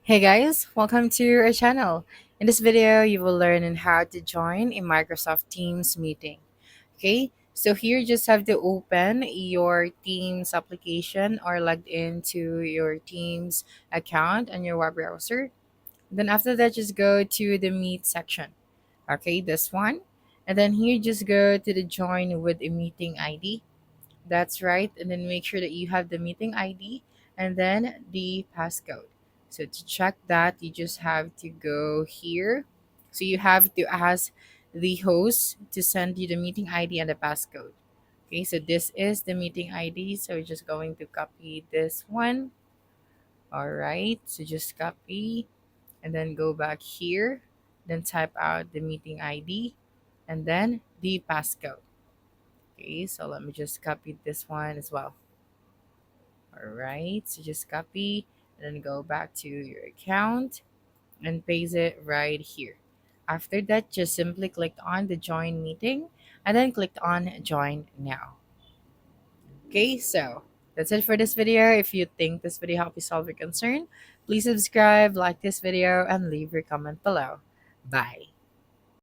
Hey guys, welcome to our channel. In this video, you will learn on how to join a Microsoft Teams meeting. Okay, so here you just have to open your Teams application or logged into your Teams account on your web browser. Then after that, just go to the Meet section. Okay, this one. And then here, just go to the Join with a Meeting ID. That's right. And then make sure that you have the meeting ID and then the passcode. So to check that, you just have to go here. So you have to ask the host to send you the meeting ID and the passcode. Okay, so this is the meeting ID. So we're just going to copy this one. All right, so just copy and then go back here. Then type out the meeting ID and then the passcode. Okay, so let me just copy this one as well. All right, so just copy and then go back to your account and paste it right here. After that, just simply click on the join meeting and then click on join now. Okay, so that's it for this video. If you think this video helped you solve your concern, please subscribe, like this video, and leave your comment below. Bye.